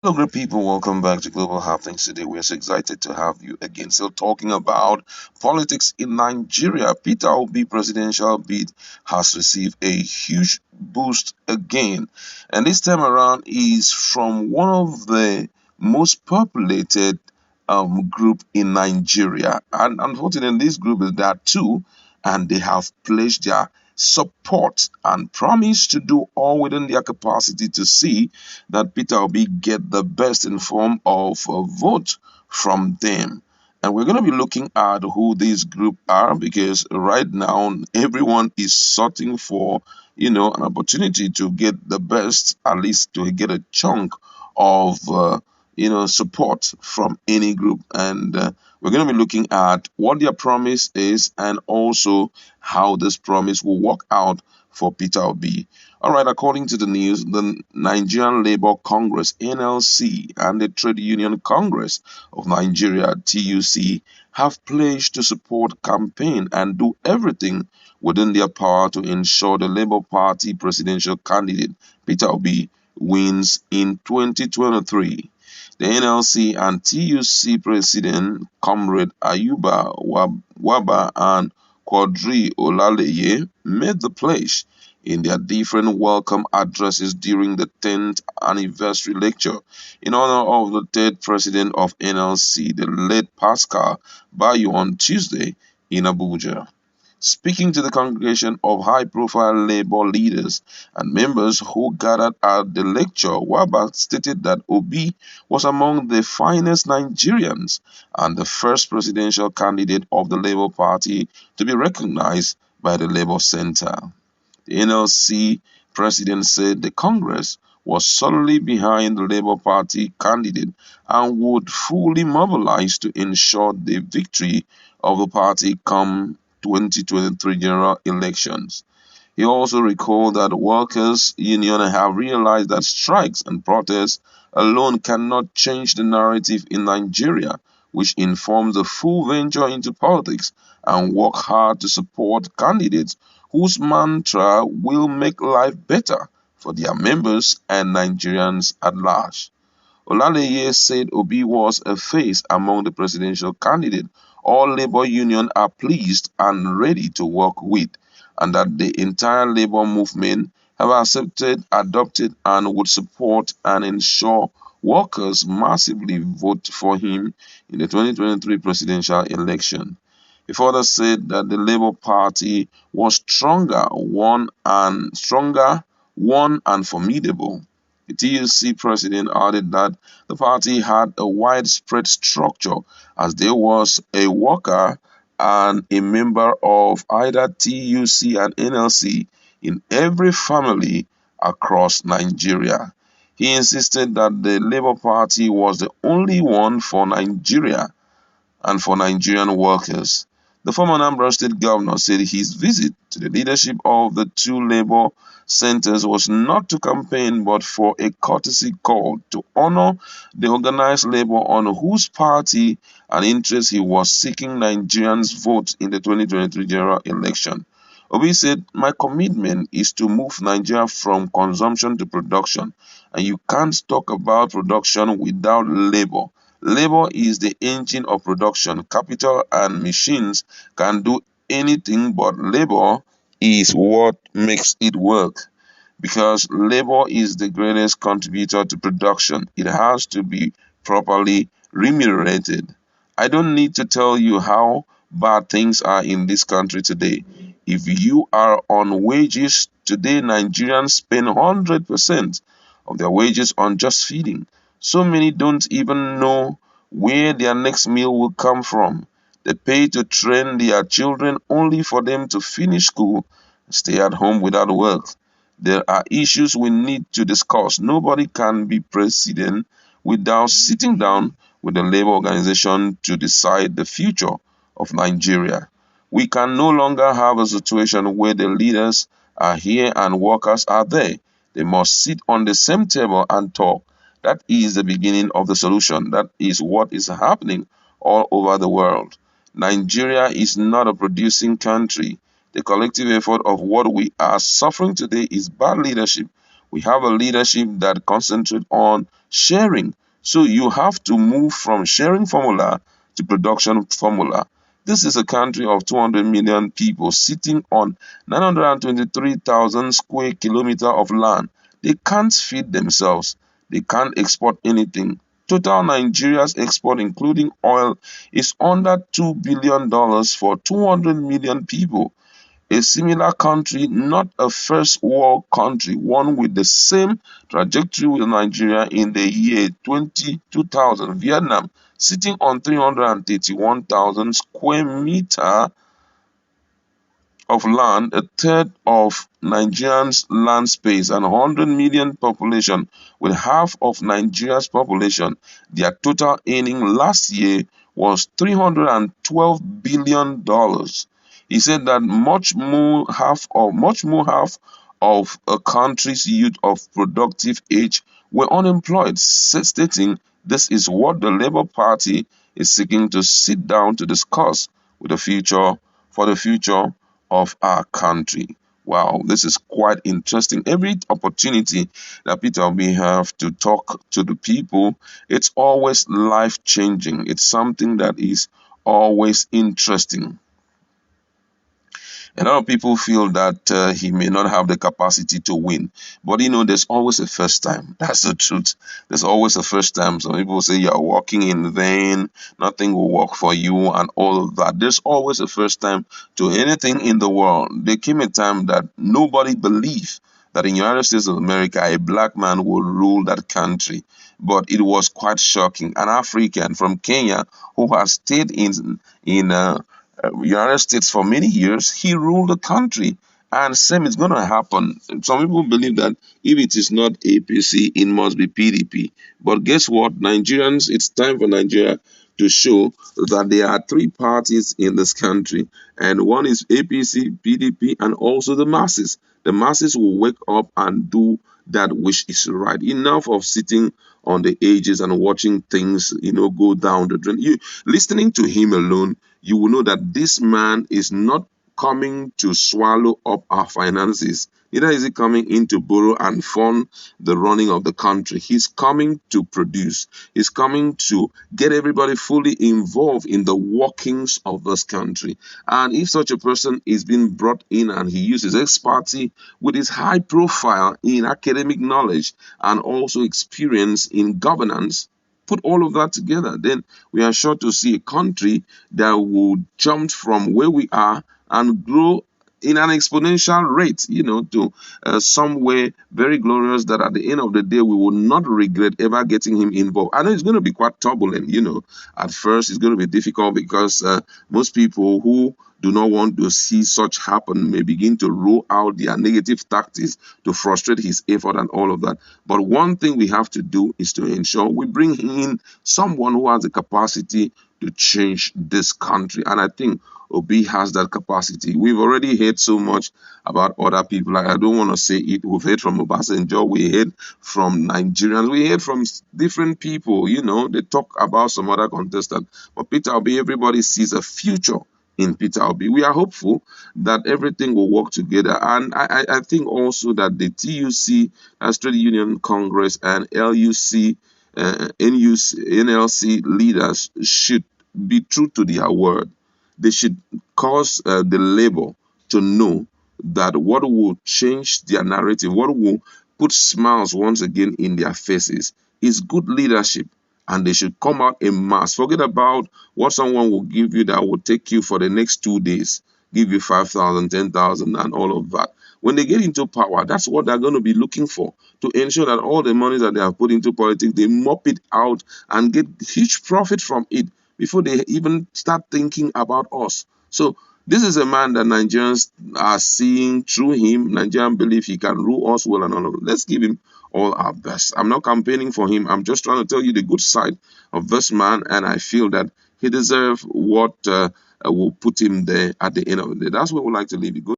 Hello, great people. Welcome back to Global Happenings. Today, we're so excited to have you again. Still talking about politics in Nigeria. Peter Obi presidential bid has received a huge boost again, and this time around is from one of the most populated group in Nigeria. And unfortunately, this group is that too, and they have pledged their support and promised to do all within their capacity to see that Peter Obi get the best in form of a vote from them. And we're going to be looking at who this group are because right now everyone is sorting for, an opportunity to get the best, at least to get a chunk of, support from any group. And we're going to be looking at what their promise is and also how this promise will work out for Peter Obi. All right, according to the news, the Nigerian Labour Congress (NLC) and the Trade Union Congress of Nigeria (TUC) have pledged to support campaign and do everything within their power to ensure the Labour Party presidential candidate Peter Obi wins in 2023. The NLC and TUC President Comrade Ayuba Waba and Quadri Olaleye made the pledge in their different welcome addresses during the 10th anniversary lecture in honor of the third president of NLC, the late Pascal Bayo, on Tuesday in Abuja. Speaking to the congregation of high profile labor leaders and members who gathered at the lecture, Waba stated that Obi was among the finest Nigerians and the first presidential candidate of the Labour Party to be recognized by the Labour Center. The NLC president said the Congress was solidly behind the Labour Party candidate and would fully mobilize to ensure the victory of the party come 2023 general elections. He also recalled that workers' unions have realized that strikes and protests alone cannot change the narrative in Nigeria, which informs a full venture into politics and work hard to support candidates whose mantra will make life better for their members and Nigerians at large. Olaleye said Obi was a face among the presidential candidates all labor unions are pleased and ready to work with, and that the entire labor movement have accepted, adopted, and would support and ensure workers massively vote for him in the 2023 presidential election. He further said that the Labour Party was stronger, one and formidable. The TUC president added that the party had a widespread structure as there was a worker and a member of either TUC and NLC in every family across Nigeria. He insisted that the Labour Party was the only one for Nigeria and for Nigerian workers. The former Anambra State governor said his visit to the leadership of the two labor centers was not to campaign but for a courtesy call to honor the organized labor on whose party and interest he was seeking Nigerians' vote in the 2023 general election. Obi said, "My commitment is to move Nigeria from consumption to production, and you can't talk about production without labor. Labor is the engine of production. Capital and machines can do anything, but labor is what makes it work. Because labor is the greatest contributor to production, it has to be properly remunerated. I don't need to tell you how bad things are in this country today. If you are on wages today, Nigerians spend 100% of their wages on just feeding. So many don't even know where their next meal will come from. They pay to train their children only for them to finish school and stay at home without work. There are issues we need to discuss. Nobody can be president without sitting down with the labor organization to decide the future of Nigeria. We can no longer have a situation where the leaders are here and workers are there. They must sit on the same table and talk. That is the beginning of the solution. That is what is happening all over the world. Nigeria is not a producing country. The collective effort of what we are suffering today is bad leadership. We have a leadership that concentrates on sharing. So you have to move from sharing formula to production formula. This is a country of 200 million people sitting on 923,000 square kilometers of land. They can't feed themselves. They can't export anything. Total Nigeria's export, including oil, is under $2 billion for 200 million people. A similar country, not a first world country, one with the same trajectory with Nigeria in the year 2000, Vietnam, sitting on 331,000 square meter of land, a third of Nigeria's land space, and 100 million population, with half of Nigeria's population. Their total earning last year was $312 billion. He said that much more half of a country's youth of productive age were unemployed, stating this is what the Labour Party is seeking to sit down to discuss with the future for the future of our country. Wow, this is quite interesting. Every opportunity that Peter Obi have to talk to the people, it's always life changing. It's something that is always interesting. A lot of people feel that he may not have the capacity to win. But there's always a first time. That's the truth. There's always a first time. Some people say you're walking in vain, nothing will work for you, and all of that. There's always a first time to anything in the world. There came a time that nobody believed that in the United States of America, a black man would rule that country. But it was quite shocking. An African from Kenya who has stayed in United States for many years, he ruled the country. And same is going to happen. Some people believe that if it is not APC, it must be PDP. But guess what? Nigerians, it's time for Nigeria to show that there are three parties in this country. And one is APC, PDP, and also the masses. The masses will wake up and do that which is right. Enough of sitting on the edges and watching things, go down the drain. You listening to him alone, you will know that this man is not coming to swallow up our finances. Neither is he coming in to borrow and fund the running of the country. He's coming to produce. He's coming to get everybody fully involved in the workings of this country. And if such a person is being brought in and he uses expertise with his high profile in academic knowledge and also experience in governance, put all of that together, then we are sure to see a country that will jump from where we are and grow in an exponential rate, to somewhere very glorious that at the end of the day, we will not regret ever getting him involved. I know it's going to be quite turbulent, At first, it's going to be difficult because most people who do not want to see such happen may begin to roll out their negative tactics to frustrate his effort and all of that. But one thing we have to do is to ensure we bring in someone who has the capacity to change this country. And I think Obi has that capacity. We've already heard so much about other people. I don't want to say it. We've heard from Obasanjo. We heard from Nigerians. We heard from different people. They talk about some other contestant. But Peter Obi, everybody sees a future in Peter Obi. We are hopeful that everything will work together. And I think also that the TUC, Trade Union Congress, and LUC, NLC leaders should be true to their word. They should cause the labor to know that what will change their narrative, what will put smiles once again in their faces, is good leadership. And they should come out en masse. Forget about what someone will give you that will take you for the next 2 days, give you 5,000, 10,000, and all of that. When they get into power, that's what they're going to be looking for, to ensure that all the money that they have put into politics, they mop it out and get huge profit from it before they even start thinking about us. So this is a man that Nigerians are seeing through him. Nigerians believe he can rule us well and all of it. Let's give him all our best. I'm not campaigning for him. I'm just trying to tell you the good side of this man, and I feel that he deserves what will put him there at the end of the day. That's where we like to leave it. Good.